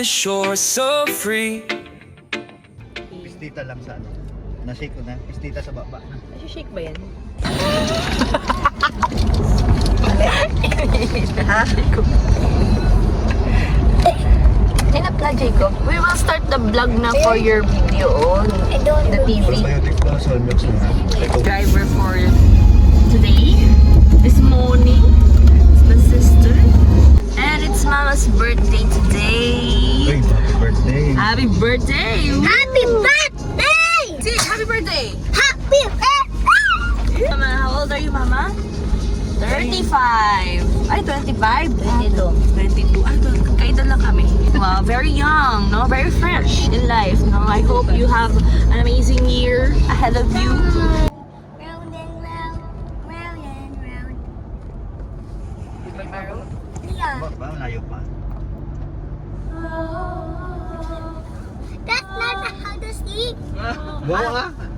the shore so free. Pistita lang sa ano. Na-shake ko na. Pistita sa baba. Shake ba yan? Ha? Enough na, Jacob. We will start the vlog na for your video on the TV. Probiotics daw, soy milks na. Driver for today, this morning. It's my sister. And it's Mama's birthday today. Hey, happy birthday. Happy birthday! Happy birthday! Say, happy birthday! Happy birthday! Mama, how old are you, Mama? 35. Ay, 25. 22. Ay, kaedad lang kami. Wow, very young, no? Very fresh in life, no? I hope you have an amazing year ahead of you. Round and round, round and round. Yeah. Ba, malayo pa. That's not how to sing. Bawa ka.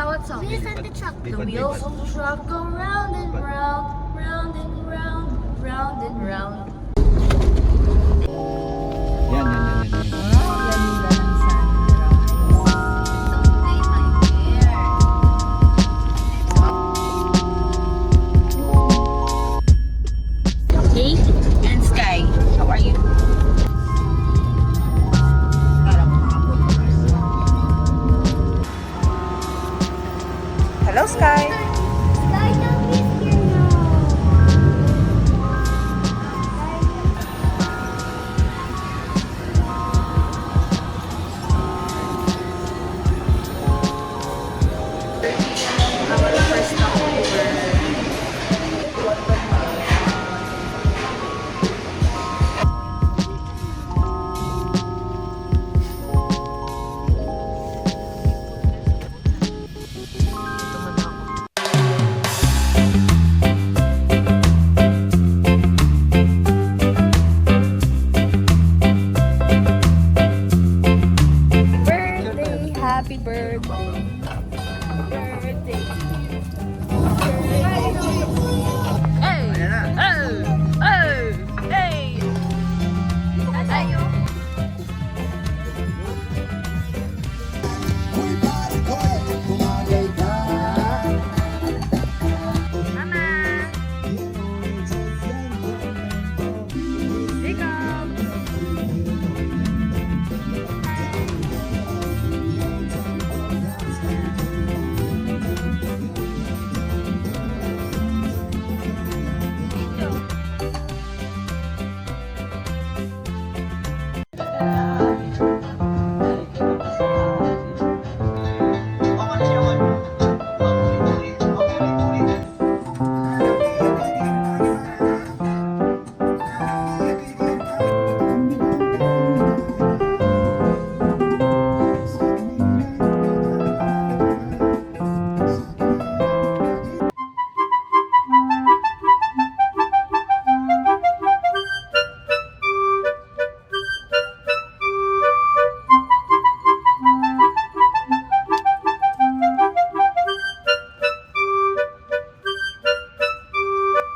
What song? Wheels on the truck. The wheels on the truck go round and round, round and round, round and round. Yan. Hey, and Sky, how are you? Hello, Sky. Sky, don't be scared now. Birthday, happy birthday. Birthday. Hey! Ayan na. Oh! Oh! Hey! Tayo. Mama! Jacob!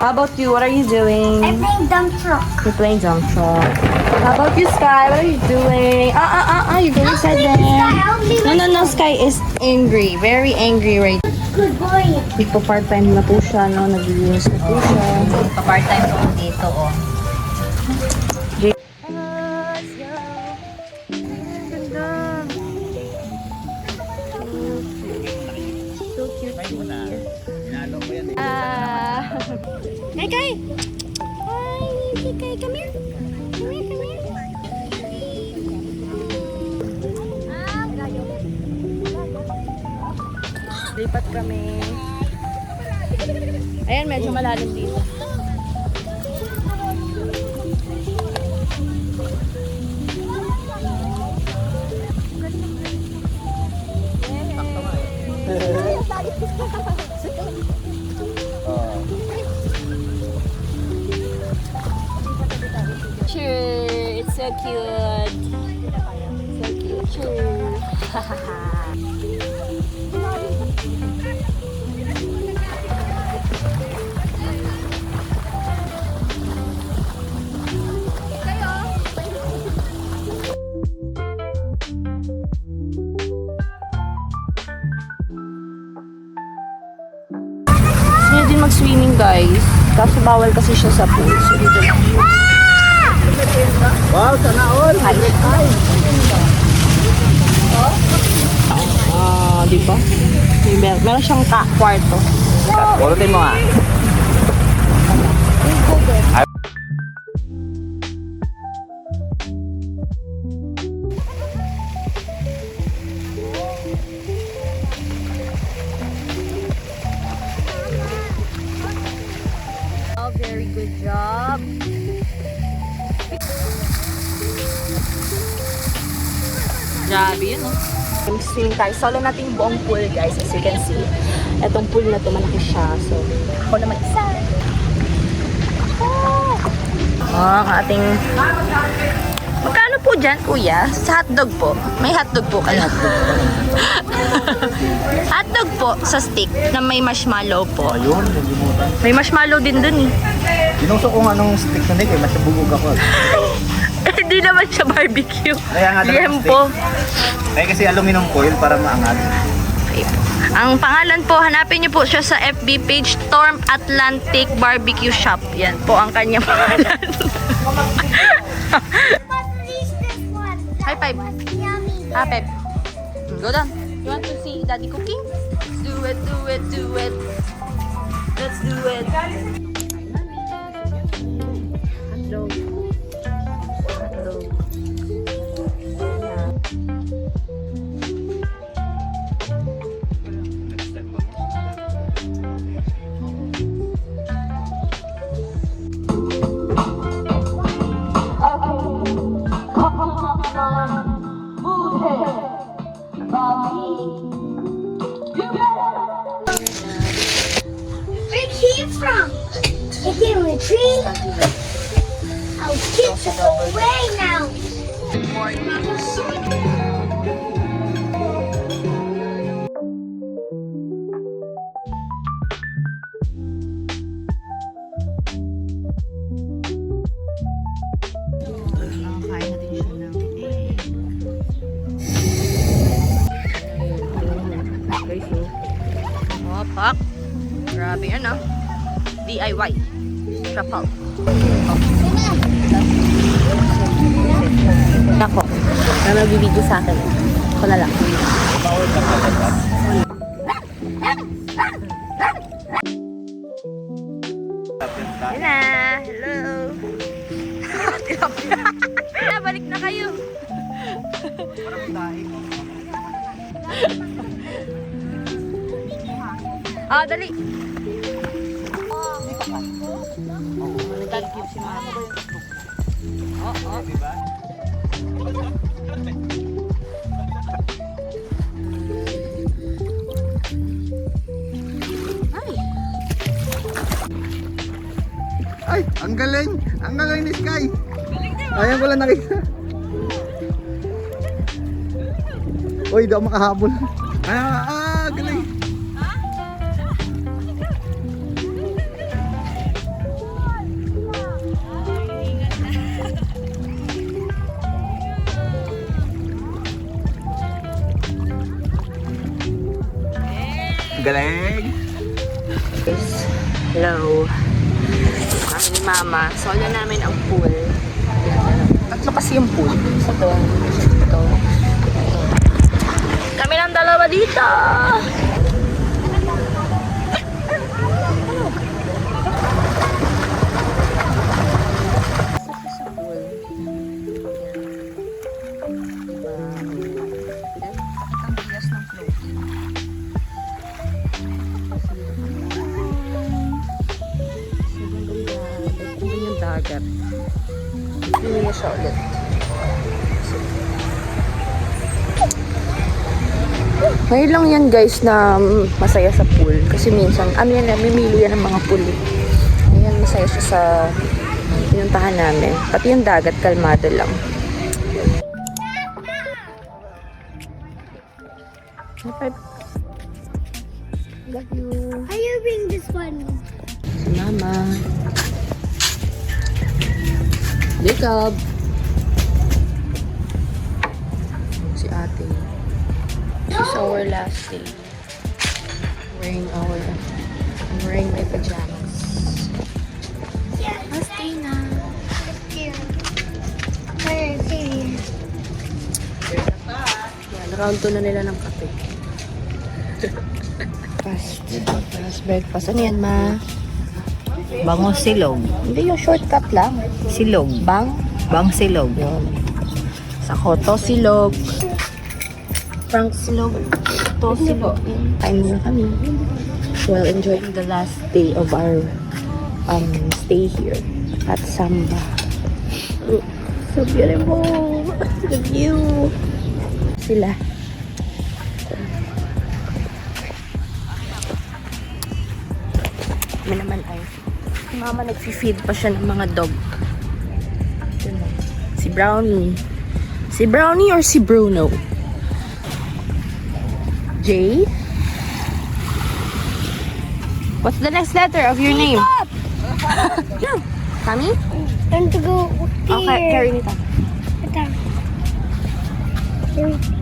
How about you? What are you doing? I'm playing dump truck. You're playing dump truck. How about you, Sky? What are you doing? You're going inside there. No, Sky is angry. Very angry right now. Good boy. Nagpa-part-time na po siya, no? Nag-iinis na po siya. Pa-part-time po dito, oh. Inalo ko yan eh. Hey, Kai! Hi, Kai, come here. Come here, come here. Lipat kami. Ayan, medyo malalim dito. Sure, it's so cute. So cute. Sure. mag-swimming, guys. Kaso bawal kasi siya sa pool. So, dito lang. Wow, sana all. Di ba? Meron siyang kwarto. Pulutin mo nga. Oh, very good job. Grabe yun, oh. Swing tayo. Solo natin yung buong pool, guys. As you can see. Etong pool na to, malaki siya. So, ako naman isa. Oh, ang ating... Magkano po dyan, kuya? Sa hotdog po. May hotdog po kayo. Hotdog po sa stick na may marshmallow po. Ayun, nalimutan. May marshmallow din dun eh. Ginuso ko nga nung stick na nito, masabugog ako. Hindi naman siya barbecue. Kaya nga Liempo. Ay kasi aluminum foil para maangat. Ang pangalan po, hanapin niyo po siya sa FB page, Storm Atlantic Barbecue Shop. Yan po ang kanyang pangalan. This one. High five. Yummy. Ah, Pep. Go down. You want to see Daddy cooking? Let's do it, do it, do it. Let's do it. Hotdog. Hotdog. Where it came from? It came from a tree. I'll keep it away now. Oh, pak. Grabe yan, ah. DIY. Trapal. Ako. Na magbibideo sa akin. Ako na lang. Yan na. Hello. Tilapia. Balik na kayo. Ah, dali. Nag-give si mama. Oo. Diba? Ay, ang galing! Ang galing ni Sky! Ayan ko lang nakita. Uy, di ako makahabol. Galing! Galing! Hello. Kami ni Mama. Solo namin ang pool. Tatlo kasi yung pool. Ito. Kami lang dalawa dito. Dagat. Hindi niya siya ulit. Ngayon lang yan guys na masaya sa pool. Kasi minsan, yan, namimili yan ng mga pool. Ayan, masaya siya sa pinuntahan namin. Pati yung dagat, kalmado lang. Love you. How you bring this one? Si Mama. Jacob. Si ate. This is our last day. Wearing our I'm wearing my pajamas. Yeah. Let's stay na. Here. Where is he? Yan, round 2 na nila ng kape. Fast breakfast. Ano yan, ma? Bango silog. Hindi, yung shortcut lang. Silog. Bang? Bang silog. Yun. Sa Koto Silog. Frank Silog. To Silog. Kain muna kami. While enjoying the last day of our stay here at Samba. So beautiful. The view. Sila. Kami naman ay si mama nag-feed pa siya ng mga dog. Si Brownie. Si Brownie or si Bruno? J? What's the next letter of your name? Yeah. Tommy? Time to go here. Okay, carry nito.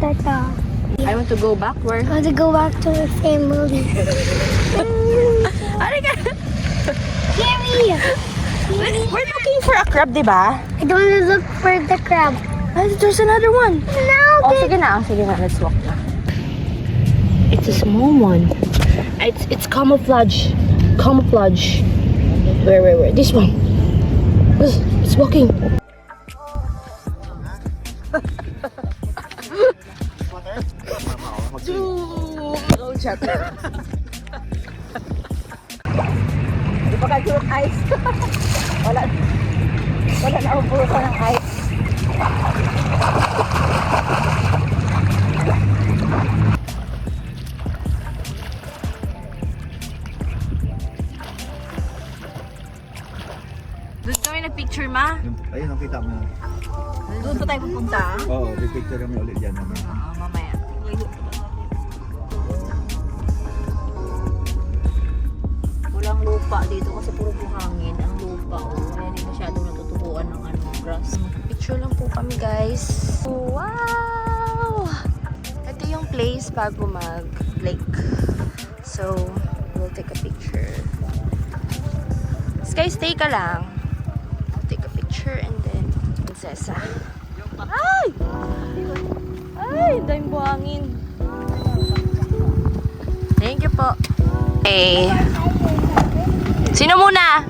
Tata. I want to go back. Where? I want to go back to the same movie. Carrie! We're looking for a crab, diba? I don't want to look for the crab. There's another one. No, Oh, sige na. Sige na. Let's walk na. It's a small one. It's camouflage. Camouflage. Where? This one. It's walking. Don't chat. Di pa kayo ng ice. Wala na akong puro ng ice. Doon kami nag-picture, ma. Ayun, nakita mo. Doon pa tayo pupunta. Oo, picture kami ulit dyan. Mamaya. Walang lupa dito kasi puro buhangin ang lupa. Kaya hindi masyadong natutubuan ng grass. Picture lang po kami, guys. Wow! Ito yung place bago mag-lake. So, we'll take a picture. Sky, stay ka lang. Take a picture and then prinsesa. Ay! Ay, daming buhangin. Thank you po. Okay. Sino muna?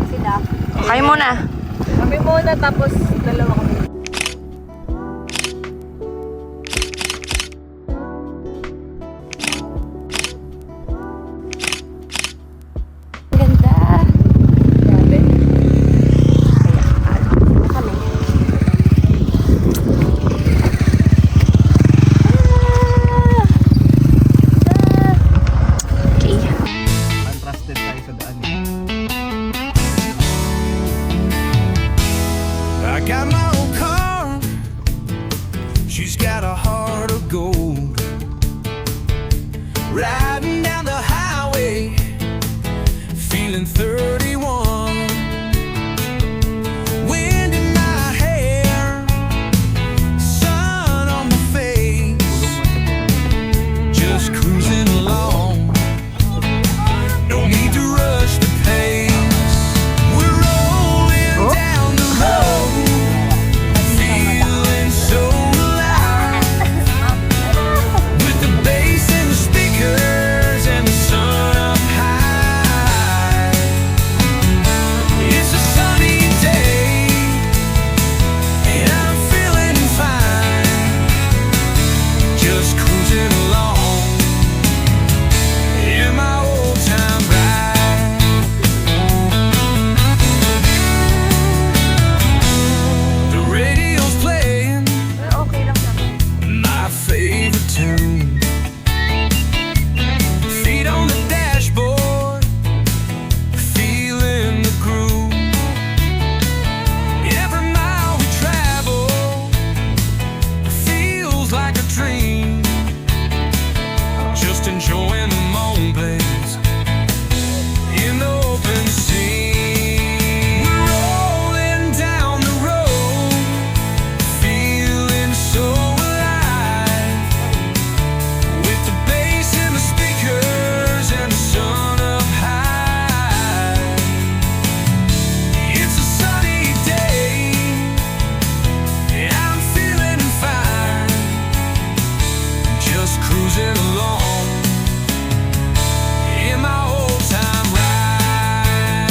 Sila. Kayo muna. Kami muna tapos dalawa kami. Ganda. Grabe. Kaya, kami. Okay. Untrusted tayo sa daan. I got my own car. She's got a heart of gold. Riding down the highway, feeling 31. Wind in my hair, sun on my face, just cruising along. No need to rush the pace. We're rolling down the road, feeling so alive. With the bass and the speakers and the sun up high. cruising along in my old time ride.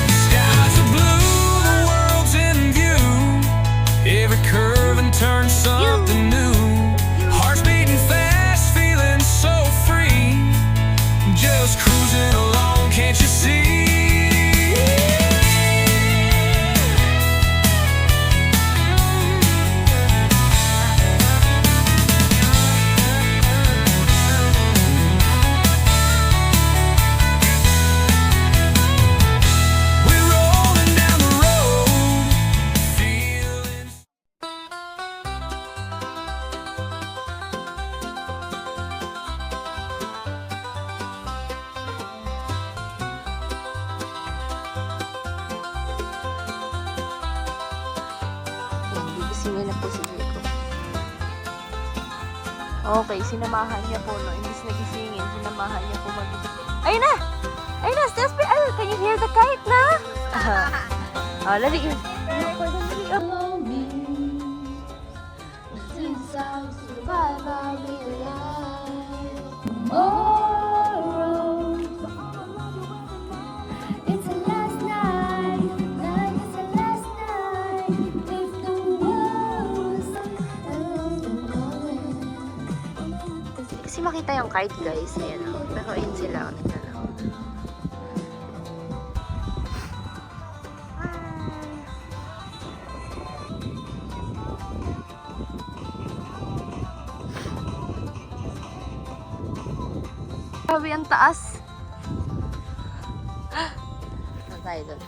Skies are blue, the world's in view. Every curve and turn, something new. Hearts beating fast, feeling so free. Just cruising along, can't you see? We're rolling down the road, feeling. Gisingin na po si Rico. Okay, sinamahan niya po, no? Imbis na gisingin, sinamahan niya po magising. Ayun na! Ayun na! Steph, can you hear the kite na? Oh, lali yun. Since I survive, I'll be alive. Tomorrow, it's the last night. Night is the last night. If the world's Kasi makita yung kite, guys. Ayan, oh. Pero ayun sila. Tignan lang. Grabe ang taas. Ano tayo doon?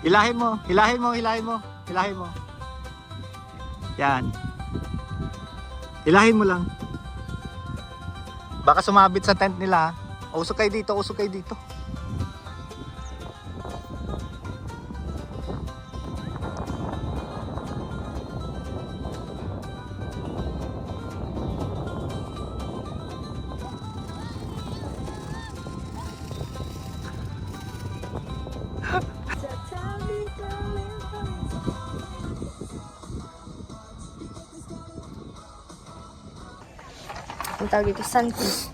Hilahin mo, hilahin mo, hilahin mo, hilahin mo. Yan. Hilahin mo lang. Baka sumabit sa tent nila. Usok kayo dito, usok kayo dito. Ang tawag dito, sun-kissed.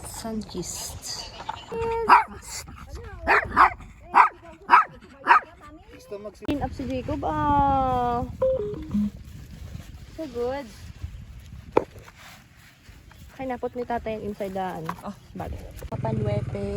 Sun-kissed. Clean up si Jacob. So good. Okay, napot ni tatay inside the bag. Papanuepe.